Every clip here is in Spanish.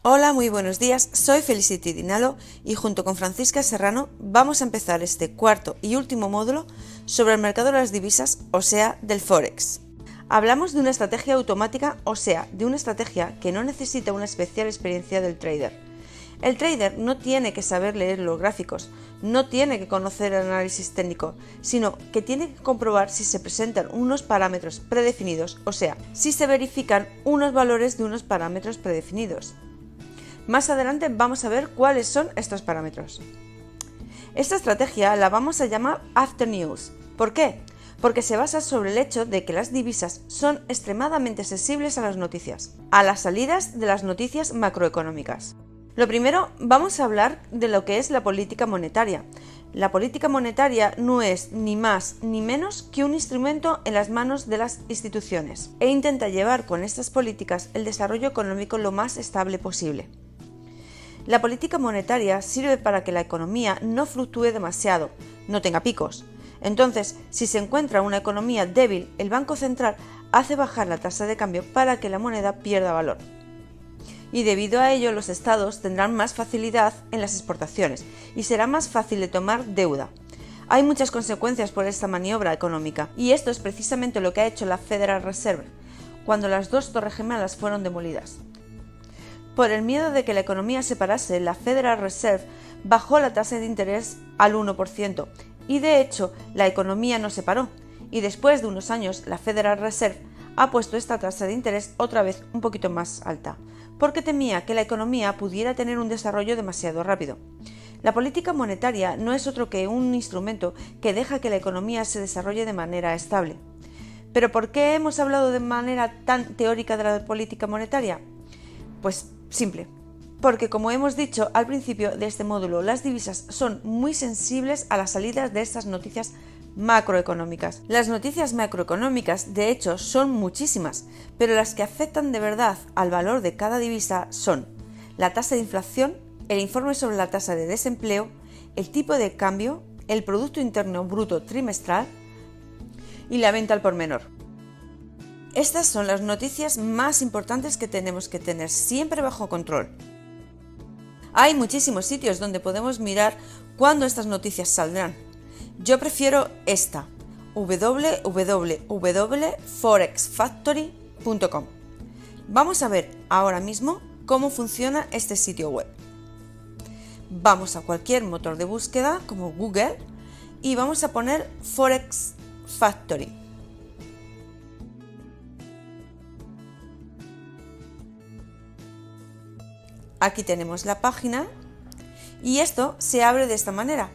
Hola, muy buenos días, soy Felicity Dinalo y junto con Francisca Serrano vamos a empezar este cuarto y último módulo sobre el mercado de las divisas, o sea, del Forex. Hablamos de una estrategia automática, o sea, de una estrategia que no necesita una especial experiencia del trader. El trader no tiene que saber leer los gráficos, no tiene que conocer el análisis técnico, sino que tiene que comprobar si se presentan unos parámetros predefinidos, o sea, si se verifican unos valores de unos parámetros predefinidos. Más adelante vamos a ver cuáles son estos parámetros. Esta estrategia la vamos a llamar After News. ¿Por qué? Porque se basa sobre el hecho de que las divisas son extremadamente sensibles a las noticias, a las salidas de las noticias macroeconómicas. Lo primero, vamos a hablar de lo que es la política monetaria. La política monetaria no es ni más ni menos que un instrumento en las manos de las instituciones e intenta llevar con estas políticas el desarrollo económico lo más estable posible. La política monetaria sirve para que la economía no fluctúe demasiado, no tenga picos. Entonces, si se encuentra una economía débil, el Banco Central hace bajar la tasa de cambio para que la moneda pierda valor. Y debido a ello, los estados tendrán más facilidad en las exportaciones y será más fácil de tomar deuda. Hay muchas consecuencias por esta maniobra económica y esto es precisamente lo que ha hecho la Federal Reserve cuando las dos torres gemelas fueron demolidas. Por el miedo de que la economía se parase, la Federal Reserve bajó la tasa de interés al 1% y de hecho la economía no se paró y después de unos años la Federal Reserve ha puesto esta tasa de interés otra vez un poquito más alta porque temía que la economía pudiera tener un desarrollo demasiado rápido. La política monetaria no es otro que un instrumento que deja que la economía se desarrolle de manera estable. ¿Pero por qué hemos hablado de manera tan teórica de la política monetaria? Pues simple, porque como hemos dicho al principio de este módulo, las divisas son muy sensibles a las salidas de estas noticias macroeconómicas. Las noticias macroeconómicas, de hecho, son muchísimas, pero las que afectan de verdad al valor de cada divisa son la tasa de inflación, el informe sobre la tasa de desempleo, el tipo de cambio, el Producto Interno Bruto trimestral y la venta al por menor. Estas son las noticias más importantes que tenemos que tener siempre bajo control. Hay muchísimos sitios donde podemos mirar cuándo estas noticias saldrán. Yo prefiero esta, www.forexfactory.com. Vamos a ver ahora mismo cómo funciona este sitio web. Vamos a cualquier motor de búsqueda como Google y vamos a poner Forex Factory. Aquí tenemos la página y esto se abre de esta manera.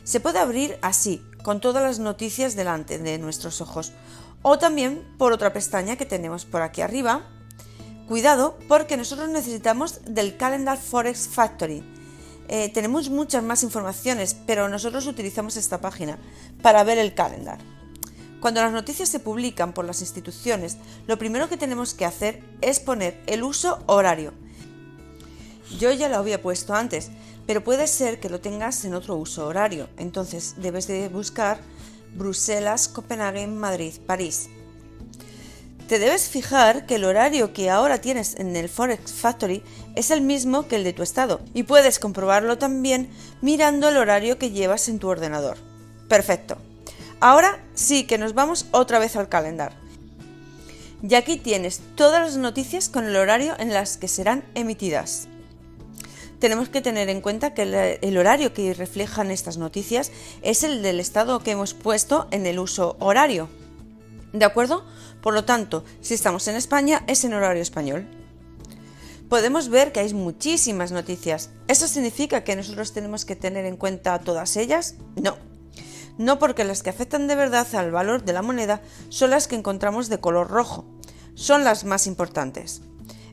Se puede abrir así, con todas las noticias delante de nuestros ojos, o también por otra pestaña que tenemos por aquí arriba. Cuidado, porque nosotros necesitamos del Calendar Forex Factory. Tenemos muchas más informaciones, pero nosotros utilizamos esta página para ver el calendar. Cuando las noticias se publican por las instituciones, lo primero que tenemos que hacer es poner el uso horario. Yo ya lo había puesto antes, pero puede ser que lo tengas en otro uso horario, entonces debes de buscar Bruselas, Copenhague, Madrid, París. Te debes fijar que el horario que ahora tienes en el Forex Factory es el mismo que el de tu estado y puedes comprobarlo también mirando el horario que llevas en tu ordenador. Perfecto. Ahora sí que nos vamos otra vez al calendar. Y aquí tienes todas las noticias con el horario en las que serán emitidas. Tenemos que tener en cuenta que el horario que reflejan estas noticias es el del estado que hemos puesto en el uso horario. ¿De acuerdo? Por lo tanto, si estamos en España, es en horario español. Podemos ver que hay muchísimas noticias. ¿Eso significa que nosotros tenemos que tener en cuenta todas ellas? No. No, porque las que afectan de verdad al valor de la moneda son las que encontramos de color rojo. Son las más importantes.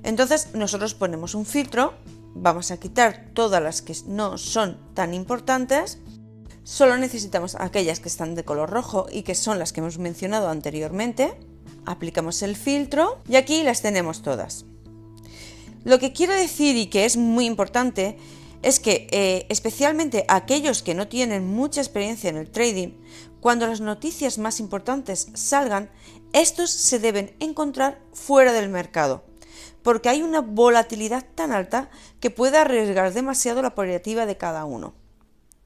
Entonces, nosotros ponemos un filtro. Vamos a quitar todas las que no son tan importantes, solo necesitamos aquellas que están de color rojo y que son las que hemos mencionado anteriormente. Aplicamos el filtro y aquí las tenemos todas. Lo que quiero decir y que es muy importante es que especialmente aquellos que no tienen mucha experiencia en el trading, cuando las noticias más importantes salgan, estos se deben encontrar fuera del mercado. porque hay una volatilidad tan alta que puede arriesgar demasiado la operativa de cada uno.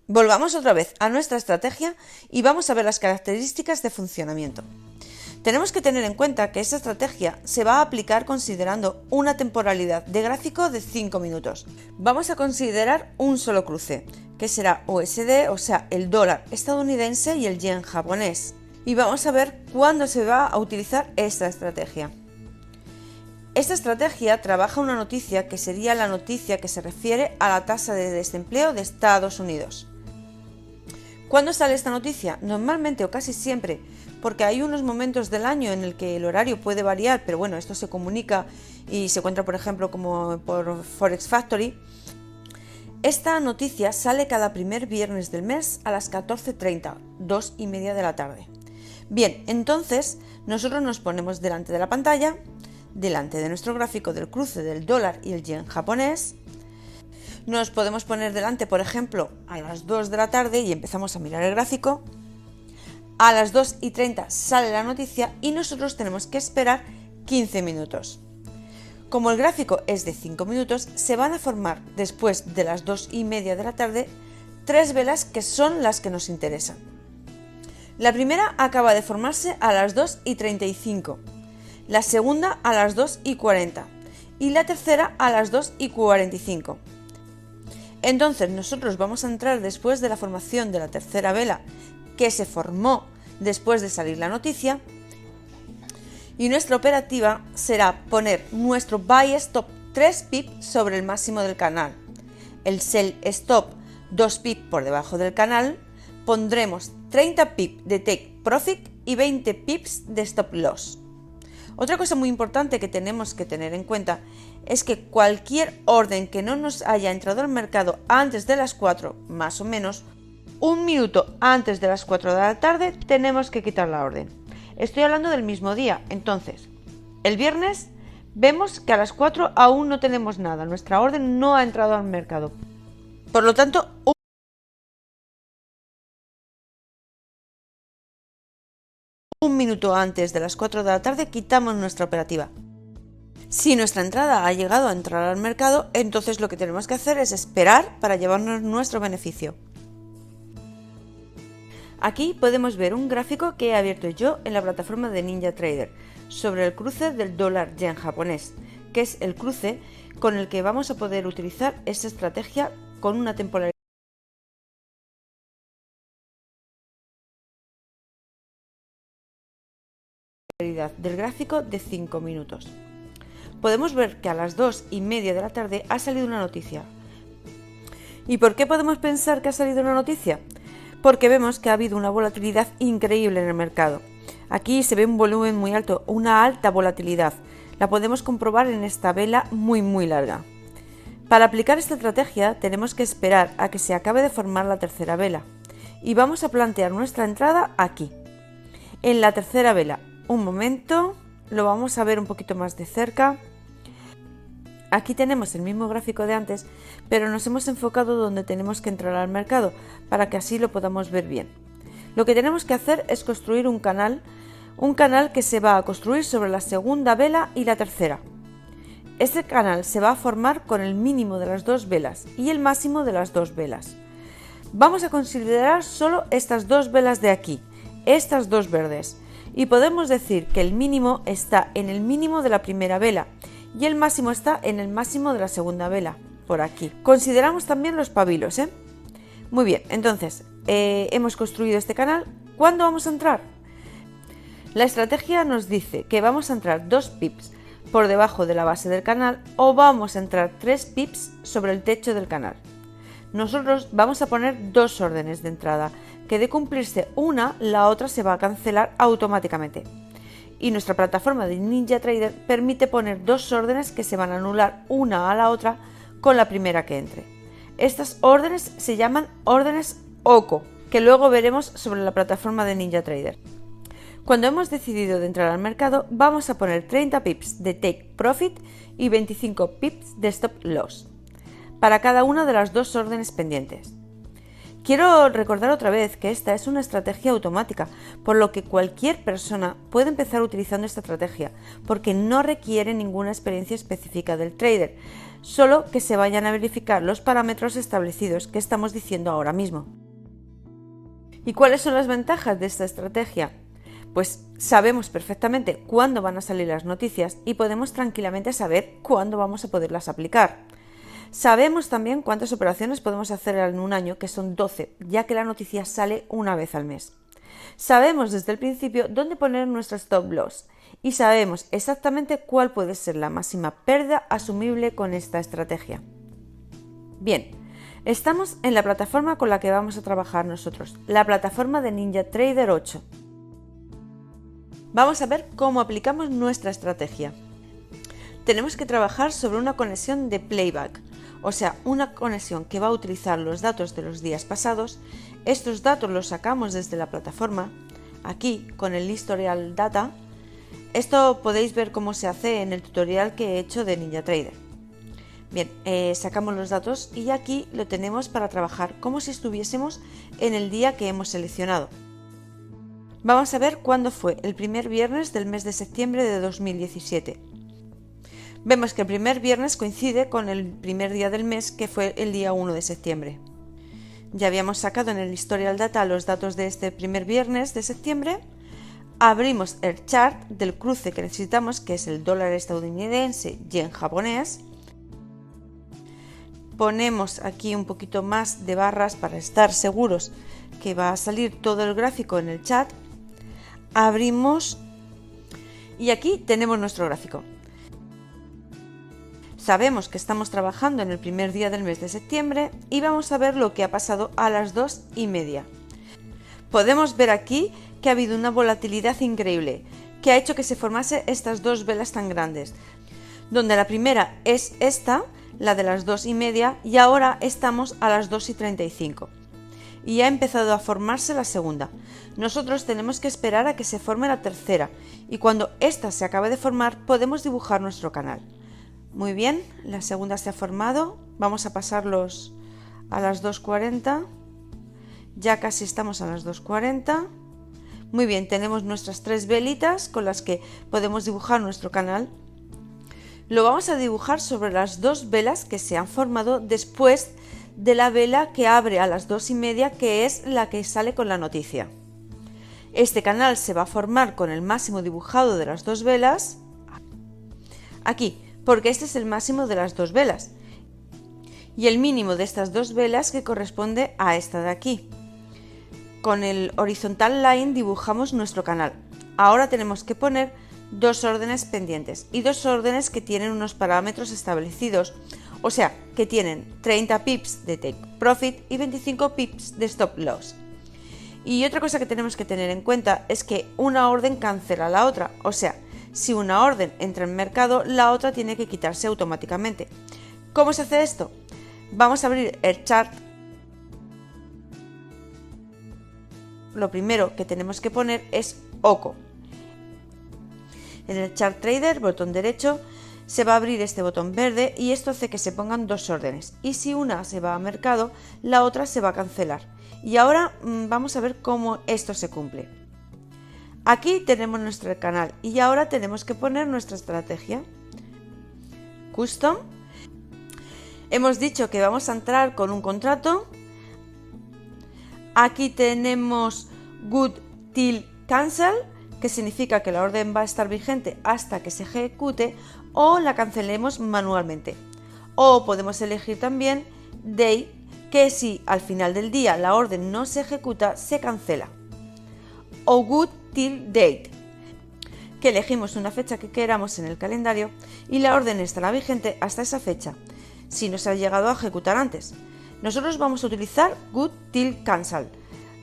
Volvamos otra vez a nuestra estrategia y vamos a ver las características de funcionamiento. Tenemos que tener en cuenta que esta estrategia se va a aplicar considerando una temporalidad de gráfico de 5 minutos. Vamos a considerar un solo cruce, que será USD, o sea, el dólar estadounidense y el yen japonés. Y vamos a ver cuándo se va a utilizar esta estrategia. Esta estrategia trabaja una noticia que sería la noticia que se refiere a la tasa de desempleo de Estados Unidos. ¿Cuándo sale esta noticia? Normalmente o casi siempre, porque hay unos momentos del año en el que el horario puede variar, pero bueno, esto se comunica y se encuentra, por ejemplo, como por Forex Factory. Esta noticia sale cada primer viernes del mes a las 14:30, 2:30 de la tarde. Bien, entonces nosotros nos ponemos delante de la pantalla, delante de nuestro gráfico del cruce del dólar y el yen japonés. Nos podemos poner delante, por ejemplo, a las 2 de la tarde y empezamos a mirar el gráfico. A las 2:30 sale la noticia y nosotros tenemos que esperar 15 minutos. Como el gráfico es de 5 minutos, se van a formar después de las 2:30 de la tarde 3 velas que son las que nos interesan. La primera acaba de formarse a las 2:35, la segunda a las 2:40 y la tercera a las 2:45. Entonces nosotros vamos a entrar después de la formación de la tercera vela que se formó después de salir la noticia, y nuestra operativa será poner nuestro buy stop 3 pips sobre el máximo del canal, el sell stop 2 pips por debajo del canal, pondremos 30 pips de take profit y 20 pips de stop loss. Otra cosa muy importante que tenemos que tener en cuenta es que cualquier orden que no nos haya entrado al mercado antes de las 4, más o menos, un minuto antes de las 4 de la tarde, tenemos que quitar la orden. Estoy hablando del mismo día, entonces, el viernes vemos que a las 4 aún no tenemos nada, nuestra orden no ha entrado al mercado. Por lo tanto, un minuto antes de las 4 de la tarde quitamos nuestra operativa. Si nuestra entrada ha llegado a entrar al mercado, entonces lo que tenemos que hacer es esperar para llevarnos nuestro beneficio. Aquí podemos ver un gráfico que he abierto yo en la plataforma de NinjaTrader sobre el cruce del dólar yen japonés, que es el cruce con el que vamos a poder utilizar esta estrategia con una temporalidad del gráfico de 5 minutos. Podemos ver que a las 2:30 de la tarde ha salido una noticia. ¿Y por qué podemos pensar que ha salido una noticia? Porque vemos que ha habido una volatilidad increíble en el mercado. Aquí se ve un volumen muy alto, una alta volatilidad. La podemos comprobar en esta vela muy larga. Para aplicar esta estrategia tenemos que esperar a que se acabe de formar la tercera vela y vamos a plantear nuestra entrada aquí. En la tercera vela, un momento, lo vamos a ver un poquito más de cerca. Aquí tenemos el mismo gráfico de antes, pero nos hemos enfocado donde tenemos que entrar al mercado para que así lo podamos ver bien. Lo que tenemos que hacer es construir un canal que se va a construir sobre la segunda vela y la tercera. Este canal se va a formar con el mínimo de las 2 velas y el máximo de las 2 velas. Vamos a considerar solo estas 2 velas de aquí, estas 2 verdes, y podemos decir que el mínimo está en el mínimo de la primera vela y el máximo está en el máximo de la segunda vela, por aquí. Consideramos también los pabilos, Muy bien, entonces, hemos construido este canal. ¿Cuándo vamos a entrar? La estrategia nos dice que vamos a entrar 2 pips por debajo de la base del canal o vamos a entrar 3 pips sobre el techo del canal. Nosotros vamos a poner 2 órdenes de entrada, que de cumplirse una, la otra se va a cancelar automáticamente. Y nuestra plataforma de NinjaTrader permite poner 2 órdenes que se van a anular una a la otra con la primera que entre. Estas órdenes se llaman órdenes OCO, que luego veremos sobre la plataforma de NinjaTrader. Cuando hemos decidido de entrar al mercado, vamos a poner 30 pips de take profit y 25 pips de stop loss para cada una de las 2 órdenes pendientes. Quiero recordar otra vez que esta es una estrategia automática, por lo que cualquier persona puede empezar utilizando esta estrategia, porque no requiere ninguna experiencia específica del trader, solo que se vayan a verificar los parámetros establecidos que estamos diciendo ahora mismo. ¿Y cuáles son las ventajas de esta estrategia? Pues sabemos perfectamente cuándo van a salir las noticias y podemos tranquilamente saber cuándo vamos a poderlas aplicar. Sabemos también cuántas operaciones podemos hacer en un año, que son 12, ya que la noticia sale una vez al mes. Sabemos desde el principio dónde poner nuestro stop loss y sabemos exactamente cuál puede ser la máxima pérdida asumible con esta estrategia. Bien, estamos en la plataforma con la que vamos a trabajar nosotros, la plataforma de NinjaTrader 8. Vamos a ver cómo aplicamos nuestra estrategia. Tenemos que trabajar sobre una conexión de playback, o sea, una conexión que va a utilizar los datos de los días pasados. Estos datos los sacamos desde la plataforma, aquí con el Historial Data. Esto podéis ver cómo se hace en el tutorial que he hecho de NinjaTrader. Bien, sacamos los datos y aquí lo tenemos para trabajar como si estuviésemos en el día que hemos seleccionado. Vamos a ver cuándo fue el primer viernes del mes de septiembre de 2017. Vemos que el primer viernes coincide con el primer día del mes, que fue el día 1 de septiembre. Ya habíamos sacado en el Historial Data los datos de este primer viernes de septiembre. Abrimos el chart del cruce que necesitamos, que es el dólar estadounidense, yen japonés. Ponemos aquí un poquito más de barras para estar seguros que va a salir todo el gráfico en el chat. Abrimos y aquí tenemos nuestro gráfico. Sabemos que estamos trabajando en el primer día del mes de septiembre y vamos a ver lo que ha pasado a las 2:30. Podemos ver aquí que ha habido una volatilidad increíble que ha hecho que se formase estas dos velas tan grandes, donde la primera es esta, la de las 2:30, y ahora estamos a las 2:35 y ha empezado a formarse la segunda. Nosotros tenemos que esperar a que se forme la tercera y cuando esta se acabe de formar podemos dibujar nuestro canal. Muy bien, la segunda se ha formado, vamos a pasarlos a las 2:40, ya casi estamos a las 2:40. Muy bien, tenemos nuestras tres velitas con las que podemos dibujar nuestro canal. Lo vamos a dibujar sobre las dos velas que se han formado después de la vela que abre a las 2:30, que es la que sale con la noticia. Este canal se va a formar con el máximo dibujado de las dos velas, aquí, porque este es el máximo de las dos velas, y el mínimo de estas dos velas que corresponde a esta de aquí. Con el horizontal line dibujamos nuestro canal. Ahora tenemos que poner dos órdenes pendientes y dos órdenes que tienen unos parámetros establecidos, o sea, que tienen 30 pips de take profit y 25 pips de stop loss. Y otra cosa que tenemos que tener en cuenta es que una orden cancela la otra, o sea, si una orden entra en mercado, la otra tiene que quitarse automáticamente. ¿Cómo se hace esto? Vamos a abrir el chart. Lo primero que tenemos que poner es OCO. En el Chart Trader, botón derecho, se va a abrir este botón verde y esto hace que se pongan dos órdenes. Y si una se va a mercado, la otra se va a cancelar. Y ahora vamos a ver cómo esto se cumple. Aquí tenemos nuestro canal y ahora tenemos que poner nuestra estrategia. Custom. Hemos dicho que vamos a entrar con un contrato. Aquí tenemos Good Till Cancel, que significa que la orden va a estar vigente hasta que se ejecute o la cancelemos manualmente. O podemos elegir también Day, que si al final del día la orden no se ejecuta, se cancela. O Good Till Date, que elegimos una fecha que queramos en el calendario y la orden estará vigente hasta esa fecha, si no se ha llegado a ejecutar antes. Nosotros vamos a utilizar Good Till Cancel.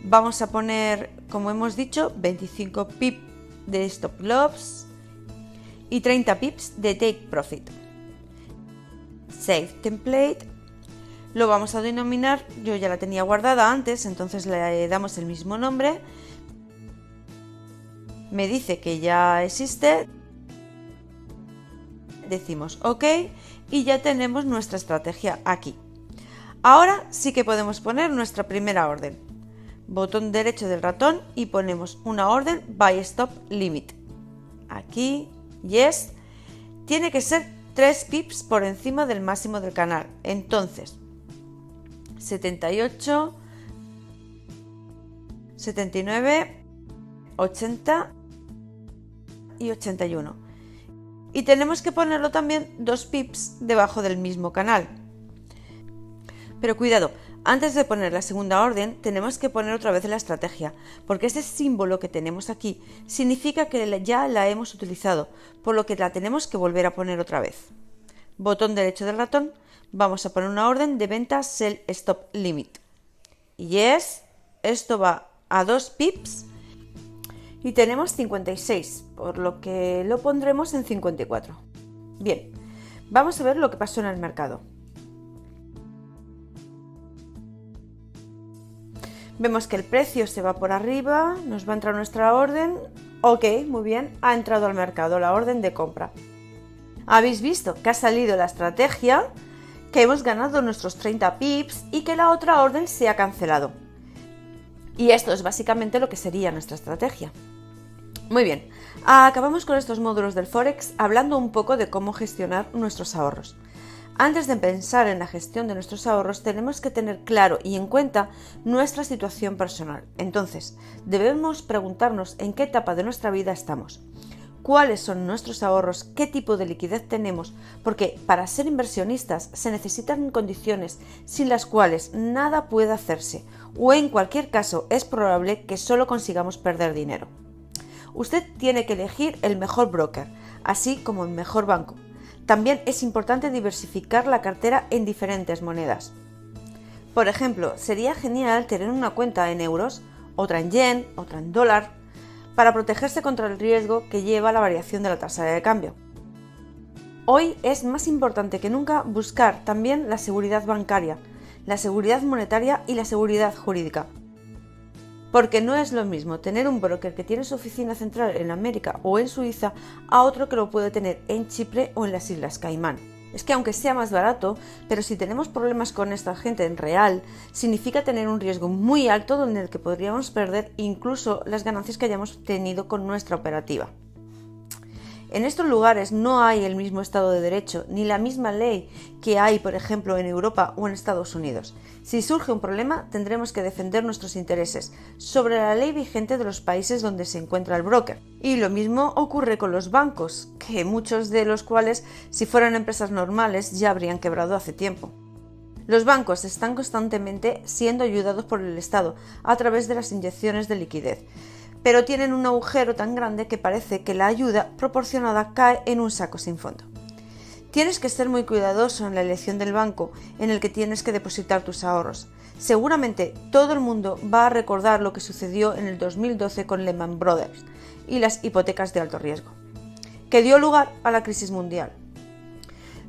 Vamos a poner, como hemos dicho, 25 pips de stop loss y 30 pips de take profit. Save template. Lo vamos a denominar, yo ya la tenía guardada antes, entonces le damos el mismo nombre. Me dice que ya existe, decimos OK y ya tenemos nuestra estrategia aquí. Ahora sí que podemos poner nuestra primera orden. Botón derecho del ratón y ponemos una orden Buy Stop Limit. Aquí, Yes, tiene que ser 3 pips por encima del máximo del canal. Entonces, 78, 79, 80 y 81. Y tenemos que ponerlo también 2 pips debajo del mismo canal. Pero cuidado, antes de poner la segunda orden tenemos que poner otra vez la estrategia, porque este símbolo que tenemos aquí significa que ya la hemos utilizado, por lo que la tenemos que volver a poner otra vez. Botón derecho del ratón, vamos a poner una orden de venta Sell Stop Limit. Yes, esto va a 2 pips y tenemos 56, por lo que lo pondremos en 54. Bien, vamos a ver lo que pasó en el mercado. Vemos que el precio se va por arriba, nos va a entrar nuestra orden. Ok, muy bien, ha entrado al mercado la orden de compra. Habéis visto que ha salido la estrategia, que hemos ganado nuestros 30 pips y que la otra orden se ha cancelado. Y esto es básicamente lo que sería nuestra estrategia. Muy bien, acabamos con estos módulos del Forex hablando un poco de cómo gestionar nuestros ahorros. Antes de pensar en la gestión de nuestros ahorros, tenemos que tener claro y en cuenta nuestra situación personal. Entonces, debemos preguntarnos en qué etapa de nuestra vida estamos, cuáles son nuestros ahorros, qué tipo de liquidez tenemos, porque para ser inversionistas se necesitan condiciones sin las cuales nada puede hacerse, o en cualquier caso es probable que solo consigamos perder dinero. Usted tiene que elegir el mejor broker, así como el mejor banco. También es importante diversificar la cartera en diferentes monedas. Por ejemplo, sería genial tener una cuenta en euros, otra en yen, otra en dólar, para protegerse contra el riesgo que lleva la variación de la tasa de cambio. Hoy es más importante que nunca buscar también la seguridad bancaria, la seguridad monetaria y la seguridad jurídica. Porque no es lo mismo tener un broker que tiene su oficina central en América o en Suiza a otro que lo puede tener en Chipre o en las Islas Caimán. Es que aunque sea más barato, pero si tenemos problemas con esta gente en real, significa tener un riesgo muy alto en el que podríamos perder incluso las ganancias que hayamos tenido con nuestra operativa. En estos lugares no hay el mismo Estado de Derecho ni la misma ley que hay, por ejemplo, en Europa o en Estados Unidos. Si surge un problema, tendremos que defender nuestros intereses sobre la ley vigente de los países donde se encuentra el broker. Y lo mismo ocurre con los bancos, que muchos de los cuales, si fueran empresas normales, ya habrían quebrado hace tiempo. Los bancos están constantemente siendo ayudados por el Estado a través de las inyecciones de liquidez, pero tienen un agujero tan grande que parece que la ayuda proporcionada cae en un saco sin fondo. Tienes que ser muy cuidadoso en la elección del banco en el que tienes que depositar tus ahorros. Seguramente todo el mundo va a recordar lo que sucedió en el 2012 con Lehman Brothers y las hipotecas de alto riesgo, que dio lugar a la crisis mundial.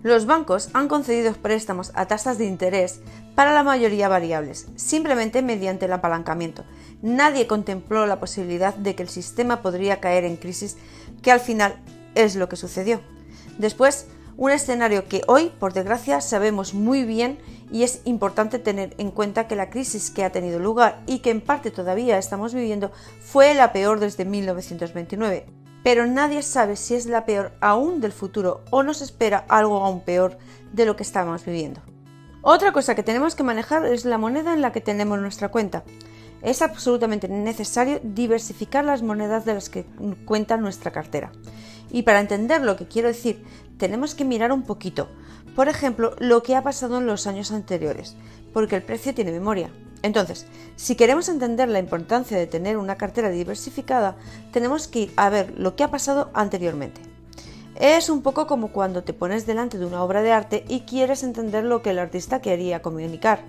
Los bancos han concedido préstamos a tasas de interés para la mayoría variables, simplemente mediante el apalancamiento. Nadie contempló la posibilidad de que el sistema podría caer en crisis, que al final es lo que sucedió. Después, un escenario que hoy, por desgracia, sabemos muy bien y es importante tener en cuenta que la crisis que ha tenido lugar y que en parte todavía estamos viviendo fue la peor desde 1929. Pero nadie sabe si es la peor aún del futuro o nos espera algo aún peor de lo que estamos viviendo. Otra cosa que tenemos que manejar es la moneda en la que tenemos nuestra cuenta. Es absolutamente necesario diversificar las monedas de las que cuenta nuestra cartera. Y para entender lo que quiero decir, tenemos que mirar un poquito, por ejemplo, lo que ha pasado en los años anteriores, porque el precio tiene memoria. Entonces, si queremos entender la importancia de tener una cartera diversificada, tenemos que ir a ver lo que ha pasado anteriormente. Es un poco como cuando te pones delante de una obra de arte y quieres entender lo que el artista quería comunicar.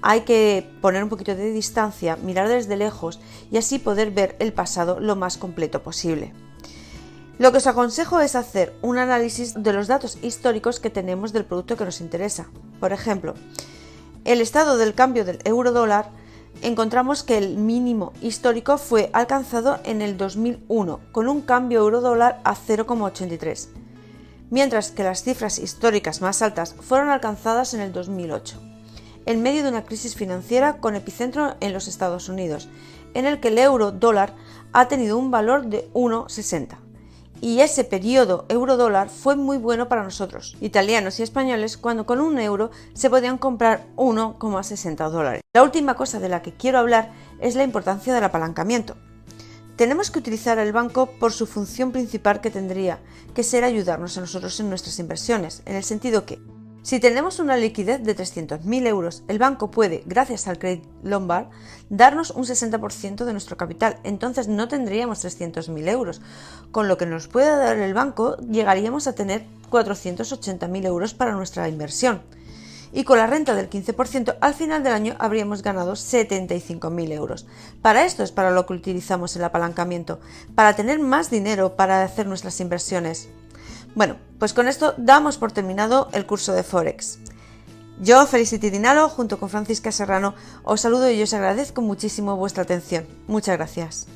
Hay que poner un poquito de distancia, mirar desde lejos y así poder ver el pasado lo más completo posible. Lo que os aconsejo es hacer un análisis de los datos históricos que tenemos del producto que nos interesa. Por ejemplo, el estado del cambio del euro-dólar, encontramos que el mínimo histórico fue alcanzado en el 2001 con un cambio euro-dólar a 0,83, mientras que las cifras históricas más altas fueron alcanzadas en el 2008. en medio de una crisis financiera con epicentro en los Estados Unidos, en el que el euro-dólar ha tenido un valor de 1,60. Y ese periodo euro-dólar fue muy bueno para nosotros, italianos y españoles, cuando con un euro se podían comprar 1,60 dólares. La última cosa de la que quiero hablar es la importancia del apalancamiento. Tenemos que utilizar el banco por su función principal que tendría, que ser ayudarnos a nosotros en nuestras inversiones, en el sentido que, si tenemos una liquidez de 300.000 euros, el banco puede, gracias al Credit Lombard, darnos un 60% de nuestro capital, entonces no tendríamos 300.000 euros. Con lo que nos puede dar el banco, llegaríamos a tener 480.000 euros para nuestra inversión. Y con la renta del 15%, al final del año habríamos ganado 75.000 euros. Para esto es para lo que utilizamos el apalancamiento, para tener más dinero para hacer nuestras inversiones. Bueno, pues con esto damos por terminado el curso de Forex. Yo, Felicity Dinalo, junto con Francisca Serrano, os saludo y os agradezco muchísimo vuestra atención. Muchas gracias.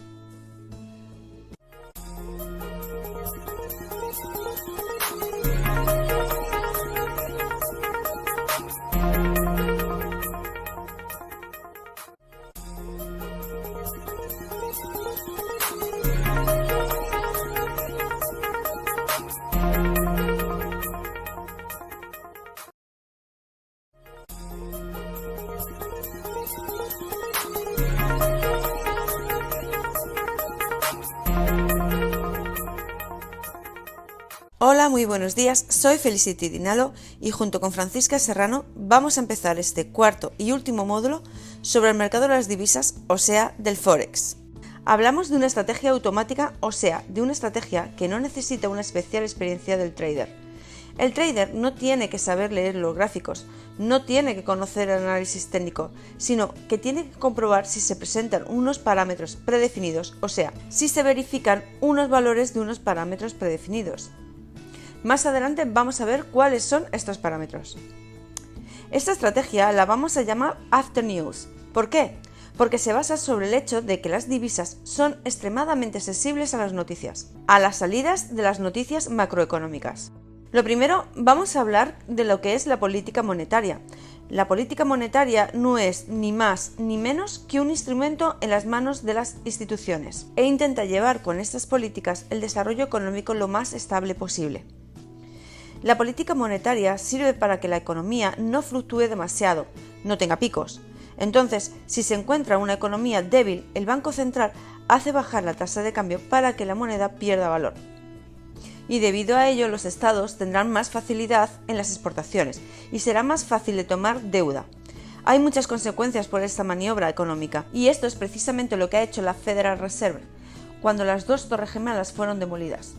Hola, muy buenos días, soy Felicity Dinalo y junto con Francisca Serrano vamos a empezar este cuarto y último módulo sobre el mercado de las divisas, o sea, del Forex. Hablamos de una estrategia automática, o sea, de una estrategia que no necesita una especial experiencia del trader. El trader no tiene que saber leer los gráficos, no tiene que conocer el análisis técnico, sino que tiene que comprobar si se presentan unos parámetros predefinidos, o sea, si se verifican unos valores de unos parámetros predefinidos. Más adelante vamos a ver cuáles son estos parámetros. Esta estrategia la vamos a llamar After News. ¿Por qué? Porque se basa sobre el hecho de que las divisas son extremadamente sensibles a las noticias, a las salidas de las noticias macroeconómicas. Lo primero, vamos a hablar de lo que es la política monetaria. La política monetaria no es ni más ni menos que un instrumento en las manos de las instituciones e intenta llevar con estas políticas el desarrollo económico lo más estable posible. La política monetaria sirve para que la economía no fluctúe demasiado, no tenga picos. Entonces, si se encuentra una economía débil, el Banco Central hace bajar la tasa de cambio para que la moneda pierda valor. Y debido a ello, los estados tendrán más facilidad en las exportaciones y será más fácil de tomar deuda. Hay muchas consecuencias por esta maniobra económica y esto es precisamente lo que ha hecho la Federal Reserve cuando las dos torres gemelas fueron demolidas.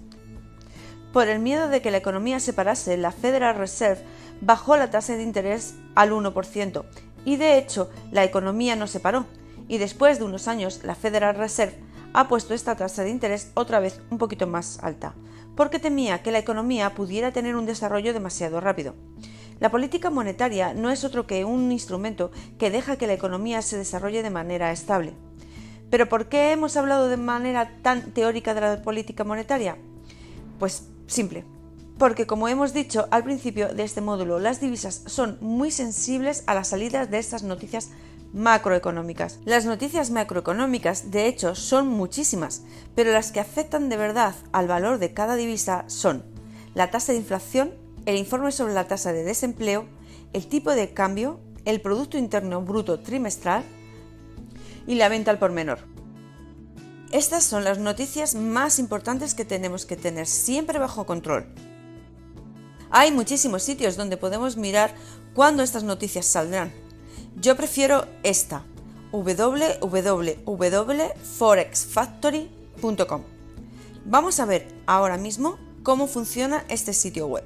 Por el miedo de que la economía se parase, la Federal Reserve bajó la tasa de interés al 1% y de hecho la economía no se paró y después de unos años la Federal Reserve ha puesto esta tasa de interés otra vez un poquito más alta, porque temía que la economía pudiera tener un desarrollo demasiado rápido. La política monetaria no es otro que un instrumento que deja que la economía se desarrolle de manera estable. ¿Pero por qué hemos hablado de manera tan teórica de la política monetaria? Pues simple, porque como hemos dicho al principio de este módulo, las divisas son muy sensibles a las salidas de estas noticias macroeconómicas. Las noticias macroeconómicas, de hecho, son muchísimas, pero las que afectan de verdad al valor de cada divisa son la tasa de inflación, el informe sobre la tasa de desempleo, el tipo de cambio, el Producto Interno Bruto trimestral y la venta al por menor. Estas son las noticias más importantes que tenemos que tener siempre bajo control. Hay muchísimos sitios donde podemos mirar cuándo estas noticias saldrán. Yo prefiero esta, www.forexfactory.com. Vamos a ver ahora mismo cómo funciona este sitio web.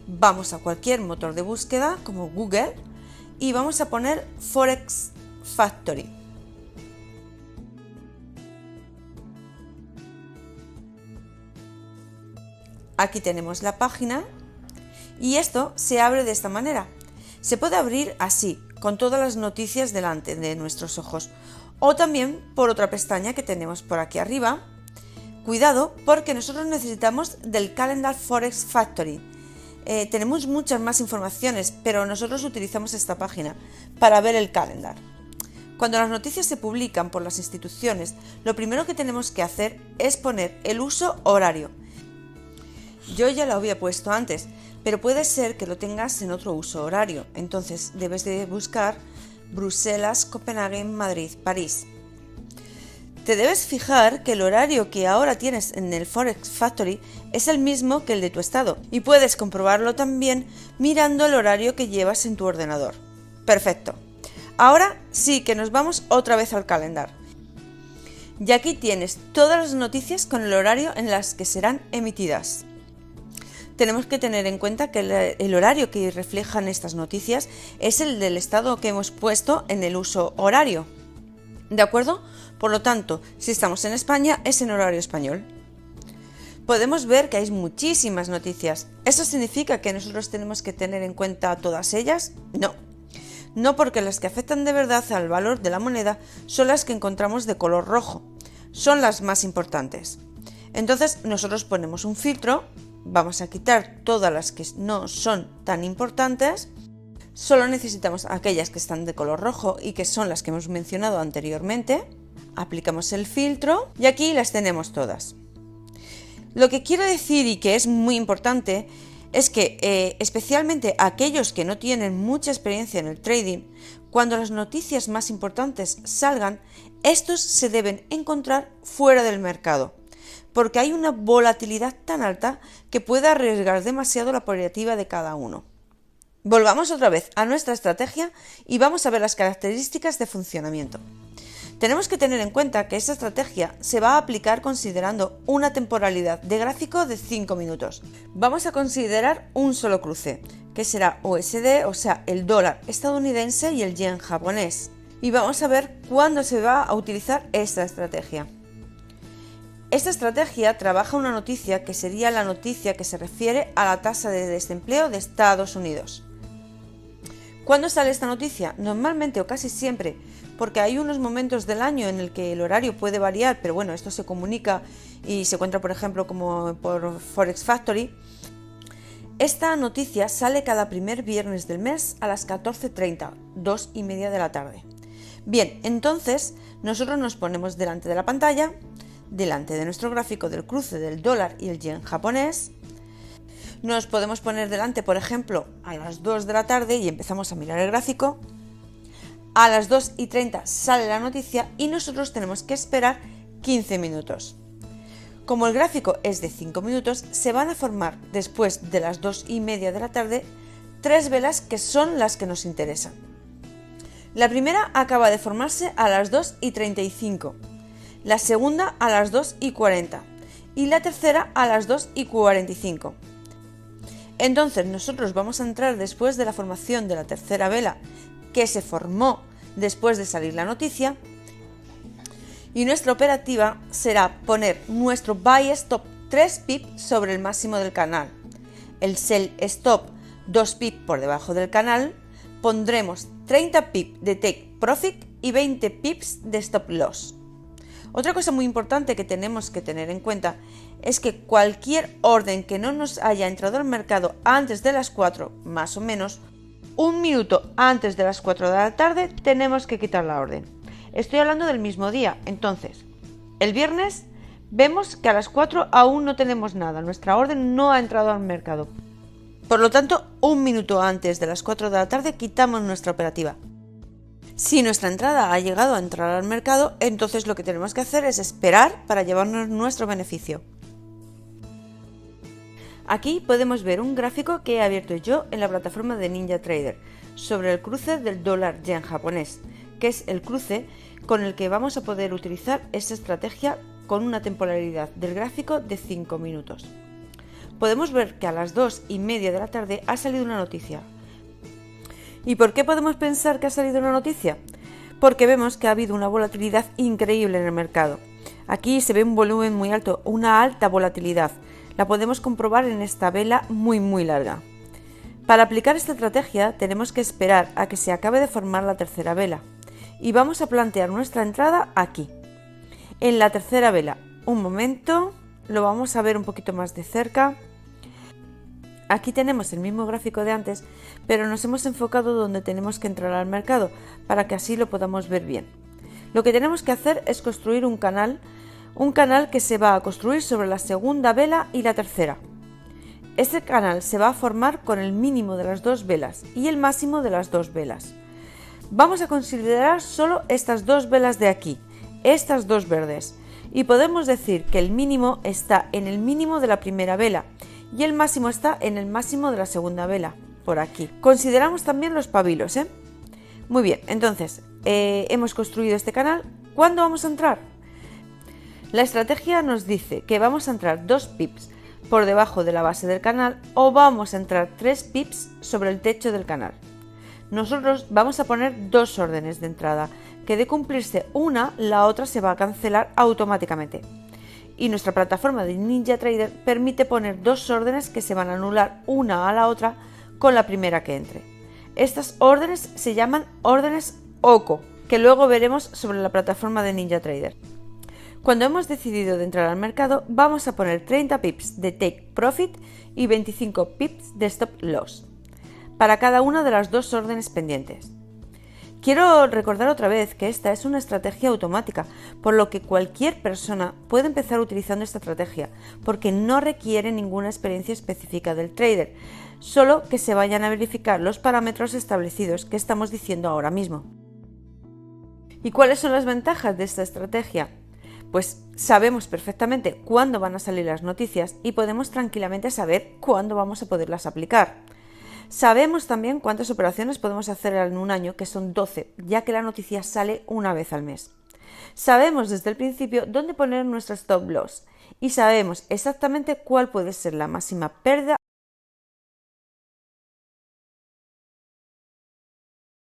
Vamos a cualquier motor de búsqueda como Google y vamos a poner Forex Factory. Aquí tenemos la página y esto se abre de esta manera. Se puede abrir así, con todas las noticias delante de nuestros ojos, o también por otra pestaña que tenemos por aquí arriba. Cuidado, porque nosotros necesitamos del Calendar Forex Factory. tenemos muchas más informaciones, pero nosotros utilizamos esta página para ver el calendar. Cuando las noticias se publican por las instituciones, lo primero que tenemos que hacer es poner el uso horario. Yo ya lo había puesto antes, pero puede ser que lo tengas en otro uso horario, entonces debes de buscar Bruselas, Copenhague, Madrid, París. Te debes fijar que el horario que ahora tienes en el Forex Factory es el mismo que el de tu estado y puedes comprobarlo también mirando el horario que llevas en tu ordenador. Perfecto. Ahora sí que nos vamos otra vez al calendar. Y aquí tienes todas las noticias con el horario en las que serán emitidas. Tenemos que tener en cuenta que el horario que reflejan estas noticias es el del estado que hemos puesto en el uso horario. ¿De acuerdo? Por lo tanto, si estamos en España, es en horario español. Podemos ver que hay muchísimas noticias. ¿Eso significa que nosotros tenemos que tener en cuenta todas ellas? No. No, porque las que afectan de verdad al valor de la moneda son las que encontramos de color rojo. Son las más importantes. Entonces, nosotros ponemos un filtro. Vamos a quitar todas las que no son tan importantes. Solo necesitamos aquellas que están de color rojo y que son las que hemos mencionado anteriormente. Aplicamos el filtro y aquí las tenemos todas. Lo que quiero decir y que es muy importante es que especialmente aquellos que no tienen mucha experiencia en el trading, cuando las noticias más importantes salgan, estos se deben encontrar fuera del mercado, porque hay una volatilidad tan alta que puede arriesgar demasiado la operativa de cada uno. Volvamos otra vez a nuestra estrategia y vamos a ver las características de funcionamiento. Tenemos que tener en cuenta que esta estrategia se va a aplicar considerando una temporalidad de gráfico de 5 minutos. Vamos a considerar un solo cruce, que será USD, o sea, el dólar estadounidense y el yen japonés. Y vamos a ver cuándo se va a utilizar esta estrategia. Esta estrategia trabaja una noticia que sería la noticia que se refiere a la tasa de desempleo de Estados Unidos. ¿Cuándo sale esta noticia? Normalmente o casi siempre, porque hay unos momentos del año en el que el horario puede variar, pero bueno, esto se comunica y se encuentra, por ejemplo, como por Forex Factory. Esta noticia sale cada primer viernes del mes a las 14:30, 2:30 de la tarde. Bien, entonces nosotros nos ponemos delante de la pantalla, delante de nuestro gráfico del cruce del dólar y el yen japonés. Nos podemos poner delante, por ejemplo, a las 2 de la tarde y empezamos a mirar el gráfico. A las 2:30 sale la noticia y nosotros tenemos que esperar 15 minutos. Como el gráfico es de 5 minutos, se van a formar después de las 2:30 de la tarde 3 velas que son las que nos interesan. La primera acaba de formarse a las 2:35, la segunda a las 2:40 y la tercera a las 2:45. Entonces nosotros vamos a entrar después de la formación de la tercera vela que se formó después de salir la noticia y nuestra operativa será poner nuestro buy stop 3 pips sobre el máximo del canal, el sell stop 2 pips por debajo del canal, pondremos 30 pips de take profit y 20 pips de stop loss. Otra cosa muy importante que tenemos que tener en cuenta es que cualquier orden que no nos haya entrado al mercado antes de las 4, más o menos, un minuto antes de las 4 de la tarde tenemos que quitar la orden. Estoy hablando del mismo día, entonces, el viernes vemos que a las 4 aún no tenemos nada, nuestra orden no ha entrado al mercado. Por lo tanto, un minuto antes de las 4 de la tarde quitamos nuestra operativa. Si nuestra entrada ha llegado a entrar al mercado, entonces lo que tenemos que hacer es esperar para llevarnos nuestro beneficio. Aquí podemos ver un gráfico que he abierto yo en la plataforma de NinjaTrader sobre el cruce del dólar yen japonés, que es el cruce con el que vamos a poder utilizar esta estrategia con una temporalidad del gráfico de 5 minutos. Podemos ver que a las 2:30 de la tarde ha salido una noticia. ¿Y por qué podemos pensar que ha salido una noticia? Porque vemos que ha habido una volatilidad increíble en el mercado. Aquí se ve un volumen muy alto, una alta volatilidad. La podemos comprobar en esta vela muy larga. Para aplicar esta estrategia tenemos que esperar a que se acabe de formar la tercera vela y vamos a plantear nuestra entrada aquí, en la tercera vela. Un momento, lo vamos a ver un poquito más de cerca. Aquí tenemos el mismo gráfico de antes, pero nos hemos enfocado donde tenemos que entrar al mercado para que así lo podamos ver bien. Lo que tenemos que hacer es construir un canal que se va a construir sobre la segunda vela y la tercera. Este canal se va a formar con el mínimo de las dos velas y el máximo de las dos velas. Vamos a considerar solo estas dos velas de aquí, estas dos verdes, y podemos decir que el mínimo está en el mínimo de la primera vela y el máximo está en el máximo de la segunda vela, por aquí. Consideramos también los pabilos, Muy bien, entonces, hemos construido este canal. ¿Cuándo vamos a entrar? La estrategia nos dice que vamos a entrar 2 pips por debajo de la base del canal o vamos a entrar 3 pips sobre el techo del canal. Nosotros vamos a poner 2 órdenes de entrada, que de cumplirse una, la otra se va a cancelar automáticamente. Y nuestra plataforma de NinjaTrader permite poner 2 órdenes que se van a anular una a la otra con la primera que entre. Estas órdenes se llaman órdenes OCO, que luego veremos sobre la plataforma de NinjaTrader. Cuando hemos decidido de entrar al mercado, vamos a poner 30 pips de Take Profit y 25 pips de Stop Loss para cada una de las 2 órdenes pendientes. Quiero recordar otra vez que esta es una estrategia automática, por lo que cualquier persona puede empezar utilizando esta estrategia, porque no requiere ninguna experiencia específica del trader, solo que se vayan a verificar los parámetros establecidos que estamos diciendo ahora mismo. ¿Y cuáles son las ventajas de esta estrategia? Pues sabemos perfectamente cuándo van a salir las noticias y podemos tranquilamente saber cuándo vamos a poderlas aplicar. Sabemos también cuántas operaciones podemos hacer en un año, que son 12, ya que la noticia sale una vez al mes. Sabemos desde el principio dónde poner nuestro stop loss y sabemos exactamente cuál puede ser la máxima pérdida